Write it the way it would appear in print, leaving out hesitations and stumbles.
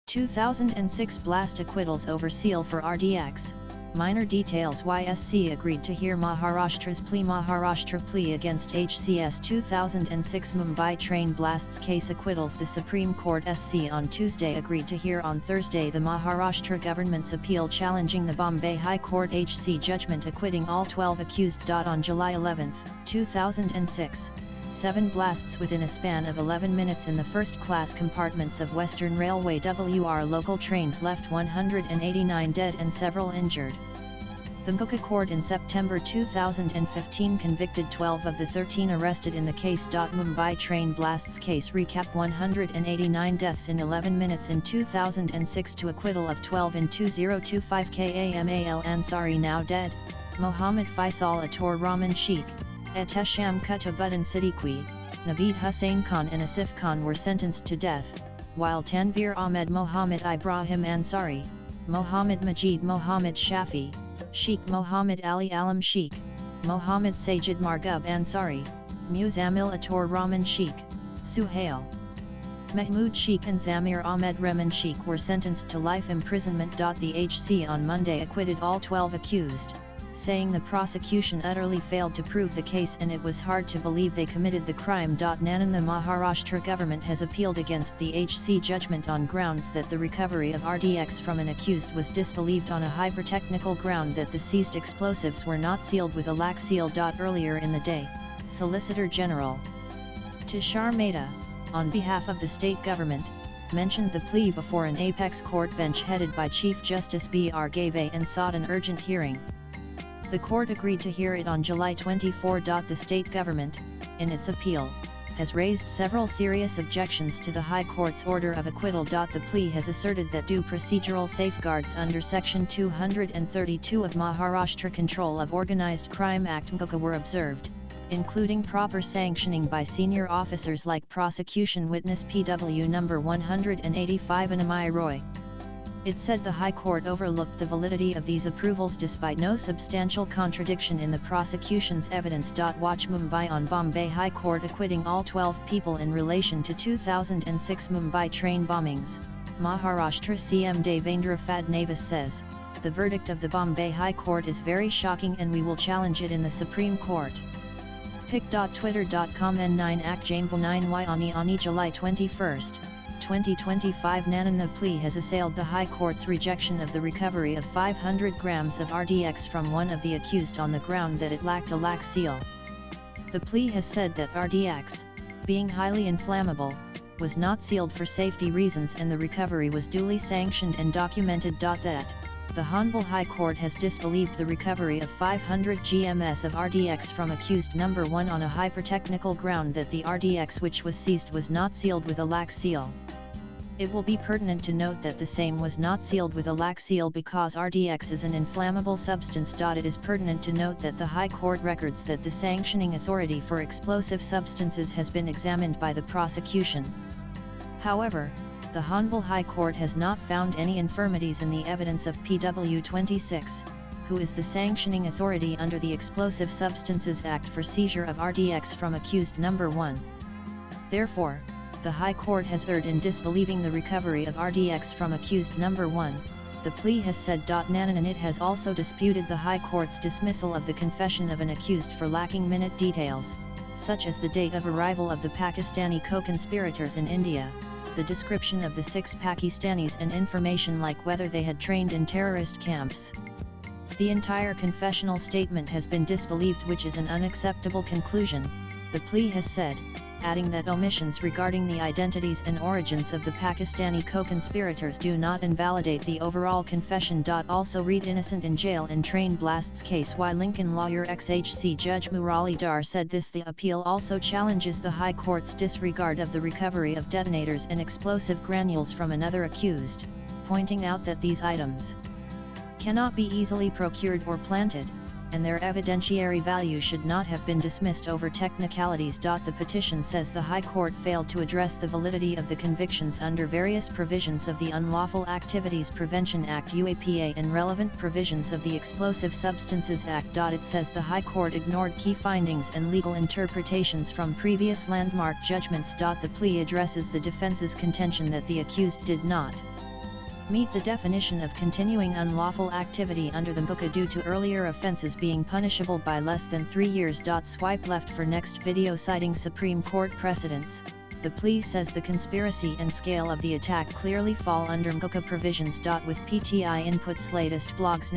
2006 blast acquittals over seal for RDX. Minor details. YSC agreed to hear Maharashtra's plea. Maharashtra plea against HCS 2006 Mumbai train blasts case acquittals. The Supreme Court SC on Tuesday agreed to hear on Thursday the Maharashtra government's appeal challenging the Bombay High Court HC judgment acquitting all 12 accused. On July 11, 2006, 7 blasts within a span of 11 minutes in the first-class compartments of Western Railway WR local trains left 189 dead and several injured. The Mumbai court in September 2015 convicted 12 of the 13 arrested in the case. Mumbai train blasts case recap: 189 deaths in 11 minutes in 2006 to acquittal of 12 in 2025. Kamal Ansari now dead. Mohammed Faisal Ator Rahman Sheikh, Etesham Kutabuddin Siddiqui, Naveed Hussain Khan and Asif Khan were sentenced to death, while Tanveer Ahmed Mohammed Ibrahim Ansari, Mohammed Majid Mohammed Shafi, Sheikh Mohammed Ali Alam Sheikh, Mohammed Sajid Margub Ansari, Muzammil Ator Rahman Sheikh, Suhail Mahmood Sheikh and Zamir Ahmed Rehman Sheikh were sentenced to life imprisonment. The HC on Monday acquitted all 12 accused, saying the prosecution utterly failed to prove the case and it was hard to believe they committed the crime. Nanan The Maharashtra government has appealed against the HC judgment on grounds that the recovery of RDX from an accused was disbelieved on a hypertechnical ground that the seized explosives were not sealed with a lac seal. Earlier in the day, Solicitor General Tushar Mehta, on behalf of the state government, mentioned the plea before an apex court bench headed by Chief Justice B.R. Gave and sought an urgent hearing. The court agreed to hear it on July 24. The state government, in its appeal, has raised several serious objections to the High Court's order of acquittal. The plea has asserted that due procedural safeguards under Section 232 of Maharashtra Control of Organised Crime Act (MCOA) were observed, including proper sanctioning by senior officers like prosecution witness PW number 185 Anamai Roy. It said the High Court overlooked the validity of these approvals despite no substantial contradiction in the prosecution's evidence. Watch Mumbai on Bombay High Court acquitting all 12 people in relation to 2006 Mumbai train bombings. Maharashtra CM Devendra Fadnavis says, "The verdict of the Bombay High Court is very shocking and we will challenge it in the Supreme Court." pic.twitter.com N9 Ak Jamval 9Y Ani July 21, 2025 Nanan The plea has assailed the High Court's rejection of the recovery of 500 grams of RDX from one of the accused on the ground that it lacked a lac seal. The plea has said that RDX, being highly inflammable, was not sealed for safety reasons and the recovery was duly sanctioned and documented. That the Honorable High Court has disbelieved the recovery of 500 GMS of RDX from accused number 1 on a hypertechnical ground that the RDX which was seized was not sealed with a lac seal. It will be pertinent to note that the same was not sealed with a lac seal because RDX is an inflammable substance. It is pertinent to note that the High Court records that the sanctioning authority for explosive substances has been examined by the prosecution. However, the Honorable High Court has not found any infirmities in the evidence of PW 26, who is the sanctioning authority under the Explosive Substances Act for seizure of RDX from accused number 1. Therefore, the High Court has erred in disbelieving the recovery of RDX from accused number 1, the plea has said. Nanan and it has also disputed the High Court's dismissal of the confession of an accused for lacking minute details, such as the date of arrival of the Pakistani co-conspirators in India, the description of the 6 Pakistanis and information like whether they had trained in terrorist camps. The entire confessional statement has been disbelieved, which is an unacceptable conclusion, the plea has said, adding that omissions regarding the identities and origins of the Pakistani co-conspirators do not invalidate the overall confession. Also read innocent in jail in train blasts case. Why Lincoln lawyer ex-HC Judge Murali Dar said this. The appeal also challenges the High Court's disregard of the recovery of detonators and explosive granules from another accused, pointing out that these items cannot be easily procured or planted, and their evidentiary value should not have been dismissed over technicalities. The petition says the High Court failed to address the validity of the convictions under various provisions of the Unlawful Activities Prevention Act (UAPA) and relevant provisions of the Explosive Substances Act. It says the High Court ignored key findings and legal interpretations from previous landmark judgments. The plea addresses the defense's contention that the accused did not meet the definition of continuing unlawful activity under the MUCA due to earlier offenses being punishable by less than 3 years. Swipe left for next video. Citing Supreme Court precedents, the plea says the conspiracy and scale of the attack clearly fall under MUCA provisions. With PTI Input's latest blogs.